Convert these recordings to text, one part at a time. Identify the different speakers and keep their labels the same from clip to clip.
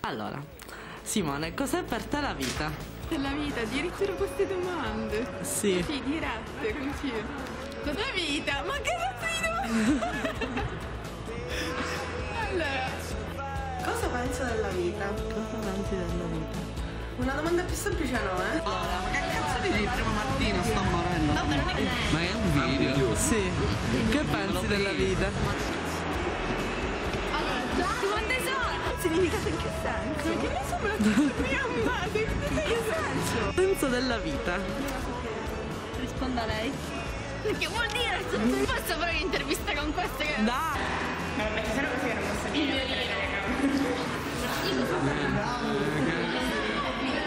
Speaker 1: Allora, Simone, cos'è per te la vita?
Speaker 2: La vita, addirittura queste domande.
Speaker 1: Sì.
Speaker 2: Sì, dirette, così. Cos'è vita? Ma che cazzo di domande? Allora,
Speaker 3: Cosa penso della vita?
Speaker 1: Cosa pensi della vita?
Speaker 3: Una domanda più semplice no, eh?
Speaker 4: Ma che cazzo dici il primo mattino sto morendo?
Speaker 2: no, ma non è...
Speaker 4: Ma è un video.
Speaker 1: Sì. Che pensi della vita?
Speaker 2: Allora, domande sono. Significato in che senso? Perché mi sembra tutto riammato. In che senso?
Speaker 1: Penso della vita.
Speaker 2: Risponda lei. Perché vuol dire? Non posso fare un'intervista con queste che...
Speaker 1: Dai!
Speaker 3: No, perché sono cose che non posso dire.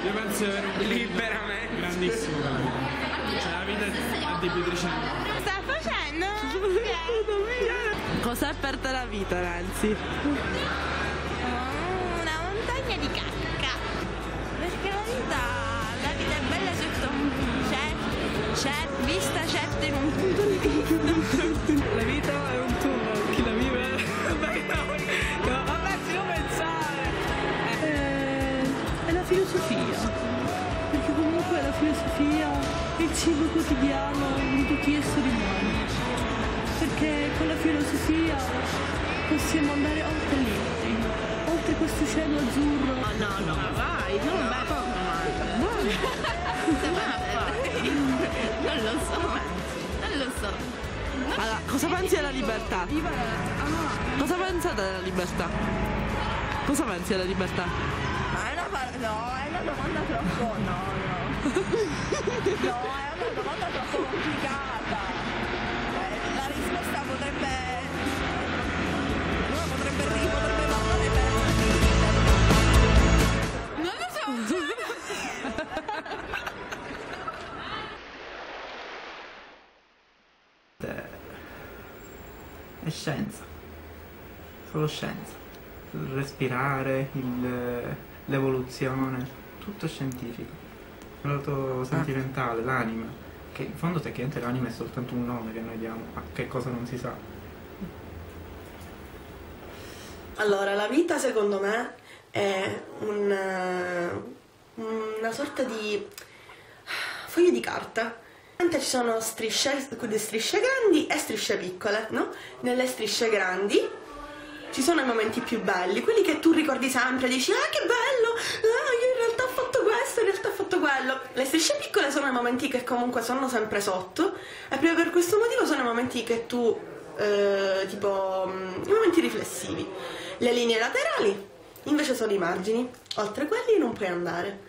Speaker 5: Io penso di avere un liberamente grandissimo per la vita. Cioè la vita è depitrice.
Speaker 2: Sta facendo?
Speaker 1: Cos'è per te la vita, Nancy?
Speaker 2: Una montagna di cacca. Perché la vita è bella sotto un vista certa in un punto di vista.
Speaker 1: La vita è un tunnel, chi la vive? Vabbè, si può pensare. È la filosofia. Perché comunque la filosofia è il cibo quotidiano di tutti gli esseri umani. Perché con la filosofia possiamo andare oltre i limiti, oltre questo cielo azzurro. No, vai, non vai
Speaker 2: Non lo so. Non lo so.
Speaker 1: Allora, cosa pensi della libertà? Cosa pensate della libertà? Cosa pensi della libertà?
Speaker 2: Ma è una domanda troppo. No, è una domanda troppo complicata. La risposta potrebbe parlare per... Non lo so.
Speaker 4: È scienza. Solo scienza. Il respirare, l'evoluzione, tutto scientifico. Il lato sentimentale, l'anima, che in fondo tecnicamente l'anima è soltanto un nome che noi diamo a che cosa non si sa.
Speaker 3: Allora, la vita secondo me è una sorta di foglio di carta. Ci sono strisce grandi e strisce piccole, no? Nelle strisce grandi ci sono i momenti più belli, quelli che tu ricordi sempre, dici ah che bello, io in realtà ho fatto questo, in realtà ho fatto quello. Le strisce piccole sono i momenti che comunque sono sempre sotto e proprio per questo motivo sono i momenti che tu, tipo, i momenti riflessivi. Le linee laterali invece sono i margini, oltre quelli non puoi andare.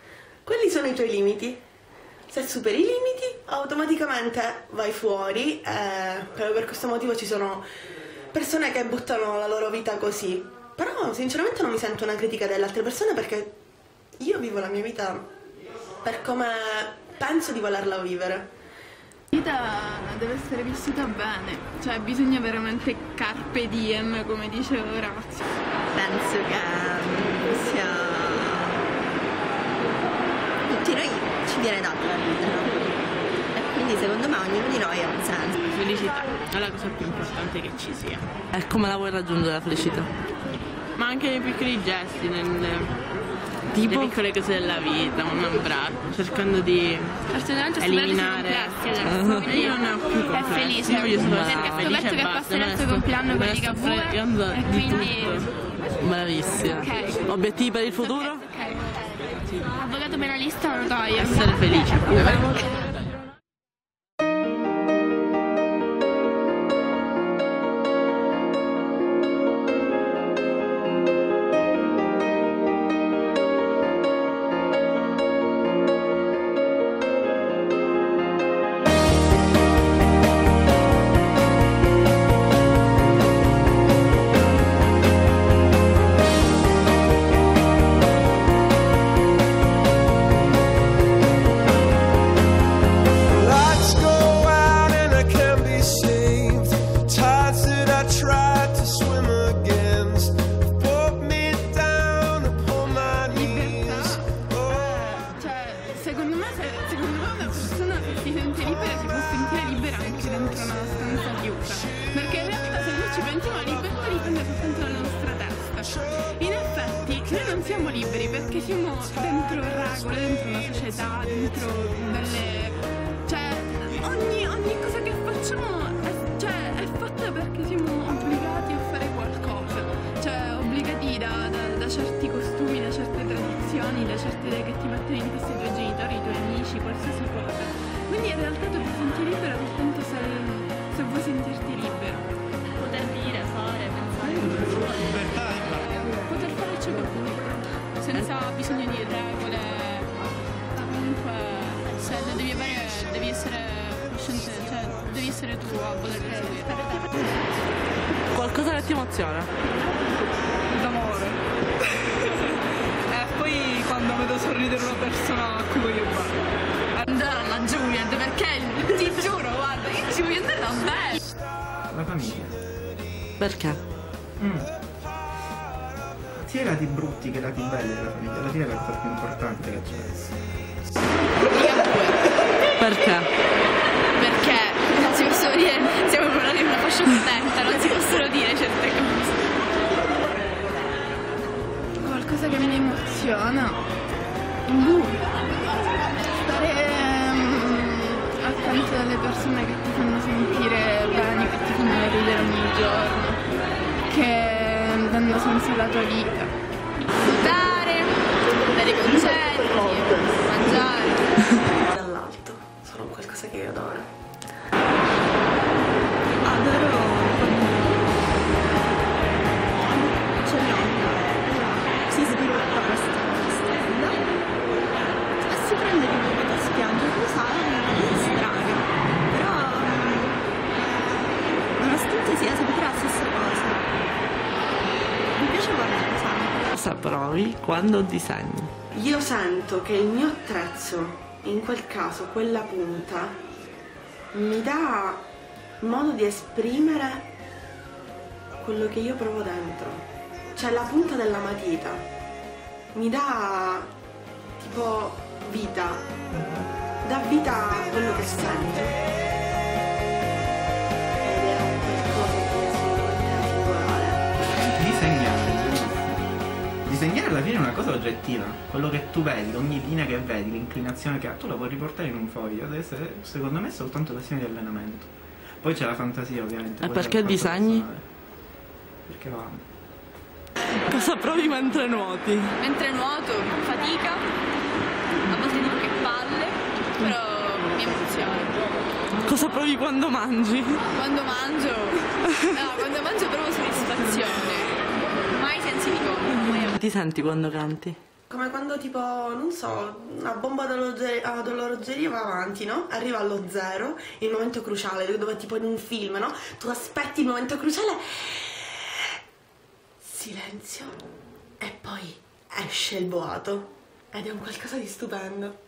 Speaker 3: Quelli sono i tuoi limiti. Se superi i limiti, automaticamente vai fuori e proprio per questo motivo ci sono persone che buttano la loro vita così. Però sinceramente non mi sento una critica delle altre persone perché io vivo la mia vita per come penso di volerla vivere.
Speaker 2: La vita deve essere vissuta bene, cioè bisogna veramente carpe diem, come dice Orazio.
Speaker 6: Penso che sia... tutti noi ci viene data la vita, no? E quindi secondo me ognuno di noi ha un senso.
Speaker 1: La felicità è la cosa più importante che ci sia. E come la vuoi raggiungere la felicità? Ma anche nei piccoli gesti, nelle piccole cose della vita, un abbraccio, cercando di eliminare. Io non ne ho più complessi.
Speaker 2: È felice,
Speaker 1: io voglio solo
Speaker 2: perché
Speaker 1: essere felice
Speaker 2: che passerà il suo compleanno con Ligabue e quindi...
Speaker 1: Bravissima.
Speaker 2: Ok.
Speaker 1: Obiettivi per il futuro?
Speaker 2: Ok. Avvocato penalista o notaio?
Speaker 1: Essere felice, ovviamente.
Speaker 2: noi non siamo liberi perché siamo dentro regole, dentro una società, dentro delle... cioè ogni cosa che facciamo è fatta perché siamo obbligati a fare qualcosa, cioè obbligati da certi costumi, da certe tradizioni, da certe idee che ti mettono in testa i tuoi genitori, i tuoi amici, qualsiasi cosa. Quindi in realtà tu ti senti libero soltanto se vuoi sentirti libero.
Speaker 7: Poter dire, fare, pensare.
Speaker 5: Libertà e basta.
Speaker 2: Poter fare ciò che vuoi, senza bisogno di regole. Comunque, se le devi avere, devi essere cosciente, cioè devi essere tu a voler stare te.
Speaker 1: Qualcosa che ti emoziona?
Speaker 8: L'amore. E poi quando vedo sorridere una persona a cui voglio bene.
Speaker 2: Andare alla Juliet, perché ti giuro, guarda, io ci voglio andare davvero.
Speaker 4: La famiglia.
Speaker 1: Perché?
Speaker 4: Sia i lati brutti che i lati belli della famiglia. Alla fine è la cosa più importante che c'è.
Speaker 1: Perché?
Speaker 2: Perché non si possono dire, siamo parlando di una fascia protetta, non si possono dire certe cose. Qualcosa che mi emoziona. Stare accanto alle persone che ti fanno sentire bene, che ti fanno ridere ogni giorno, che danno senso alla tua vita. Dare concerti, mangiare.
Speaker 3: Dall'alto, sono qualcosa che io adoro.
Speaker 6: Adoro quando c'è l'onda, si sviluppa questa stella e si prende di nuovo da spiaggia, lo sai, è strano, però nonostante sia sempre la stessa cosa, mi piace guardare sempre.
Speaker 1: Cosa provi quando disegni?
Speaker 3: Io sento che il mio attrezzo, in quel caso quella punta, mi dà modo di esprimere quello che io provo dentro. Cioè la punta della matita mi dà tipo vita, dà vita a quello che sento. Ed è un qualcosa che è assolutamente singolare.
Speaker 4: Disegnare. Disegnare alla fine è una cosa oggettiva. Quello che tu vedi, ogni linea che vedi, l'inclinazione che ha, tu la puoi riportare in un foglio. Deve essere, secondo me, soltanto questione di allenamento. Poi c'è la fantasia, ovviamente.
Speaker 1: E perché disegni?
Speaker 4: Perché va.
Speaker 1: Cosa provi mentre nuoti?
Speaker 2: Mentre nuoto, fatica, a volte dico che palle, però mi emoziona.
Speaker 1: Cosa provi quando mangi?
Speaker 2: Quando mangio provo soddisfazione, mai sensi di colpa.
Speaker 1: Ti senti quando canti?
Speaker 3: Come quando tipo, non so, una bomba ad orologeria va avanti, no? Arriva allo zero, il momento cruciale, dove tipo in un film, no? Tu aspetti il momento cruciale, silenzio, e poi esce il boato. Ed è un qualcosa di stupendo.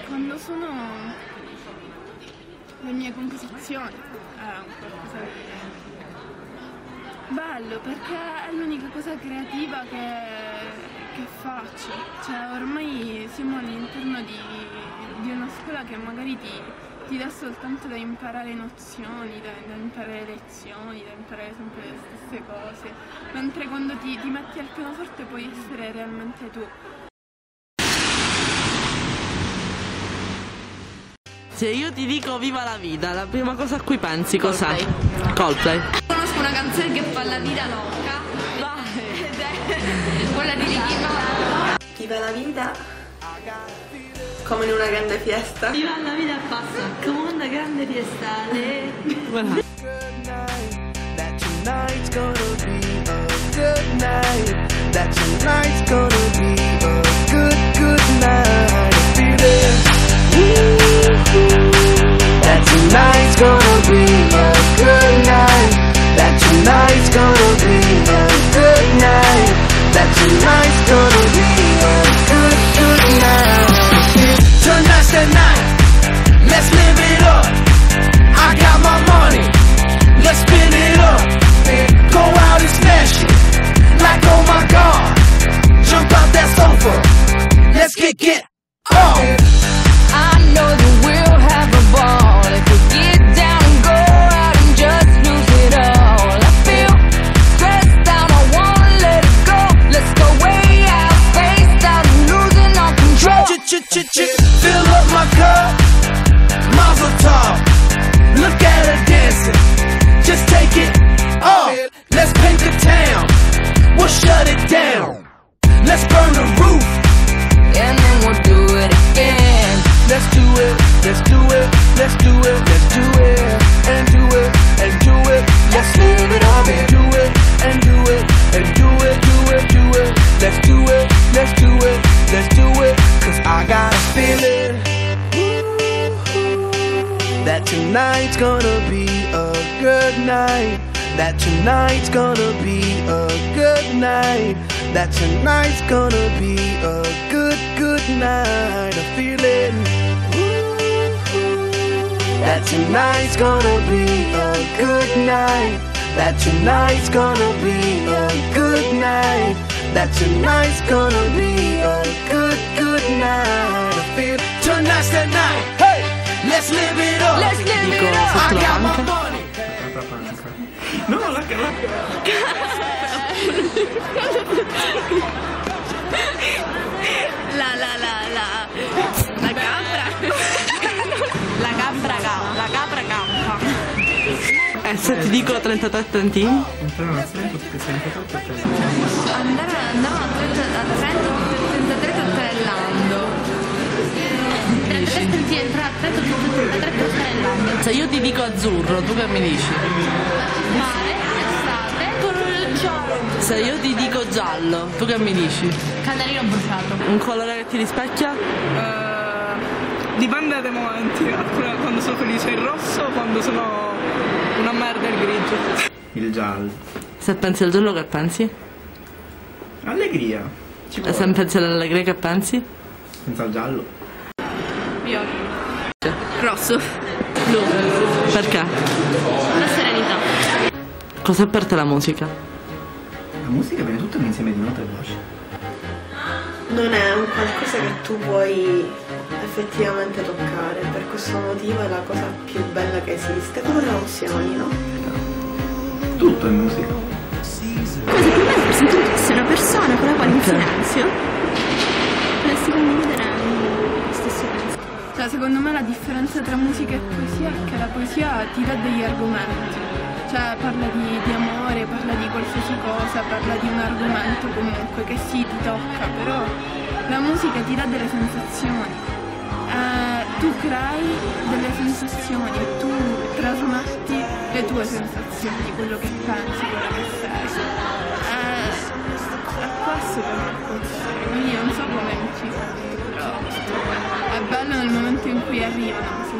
Speaker 2: Quando sono le mie composizioni è un qualcosa di bello, perché è l'unica cosa creativa che faccio. Cioè ormai siamo all'interno di una scuola che magari ti dà soltanto da imparare nozioni, da imparare lezioni, da imparare sempre le stesse cose, mentre quando ti metti al pianoforte puoi essere realmente tu.
Speaker 1: Se io ti dico viva la vita, la prima cosa a cui pensi cos'è? Coldplay.
Speaker 2: Conosco una canzone che fa la vita loca.
Speaker 1: Vai.
Speaker 2: Ed è quella di Ricky Martin.
Speaker 3: Viva la vita come in una grande fiesta.
Speaker 7: Viva la vita passa come una grande fiesta.
Speaker 1: Voilà.
Speaker 9: That tonight's gonna be a good night. That tonight's gonna be a good night. I feel it. That tonight's gonna be a good night. That tonight's gonna be a good night. That tonight's gonna be a good night. Tonight's the night. Let's live it up. I got my money. Let's spin it up. Go out and smash it. Like oh my God. Jump that tonight's gonna be a good night, that tonight's gonna be a good, good night. I feel it. That tonight's gonna be a good night, that tonight's gonna be a good night, that tonight's gonna be a good, good night. I feel tonight's the night. Hey, let's live it up. Let's live it up. I got my money.
Speaker 4: No, la
Speaker 6: capra campa. Se ti dico 33 tantini?
Speaker 2: Andavamo a 33 tattellando. 33 tantini entrare a 33 tattellando.
Speaker 6: Se io ti dico azzurro, tu che mi dici?
Speaker 2: Mare, estate, colore giallo.
Speaker 6: Se io ti dico giallo, tu che mi dici?
Speaker 2: Canarino bruciato.
Speaker 6: Un colore che ti rispecchia?
Speaker 8: Dipende dai momenti, quando sono felice il rosso, quando sono una merda il grigio.
Speaker 4: Il giallo.
Speaker 6: Se pensi al giallo che pensi?
Speaker 4: Allegria.
Speaker 6: E se pensi all'allegria che pensi?
Speaker 4: Pensa al giallo.
Speaker 2: Viola. Rosso.
Speaker 6: Blu. Perché?
Speaker 2: La serenità.
Speaker 6: Cos'è per te la musica?
Speaker 4: La musica viene tutta un insieme di note e voci.
Speaker 3: Non è un qualcosa che tu vuoi effettivamente toccare, per questo motivo è la cosa più bella che esiste, come le emozioni, no?
Speaker 4: Tutto è musica.
Speaker 6: Come se prima se tu fossi una persona con la quale in silenzio potresti condividere lo stesso pensiero.
Speaker 2: Cioè, secondo me la differenza tra musica e poesia è che la poesia ti dà degli argomenti. Cioè parla di amore, parla di qualsiasi cosa, parla di un argomento comunque che sì ti tocca, però la musica ti dà delle sensazioni. Tu crei delle sensazioni, tu trasmetti le tue sensazioni, quello che pensi, quello che sei. È questo che mi consiglio, quindi non so come mi ci però è bello nel momento in cui arrivano.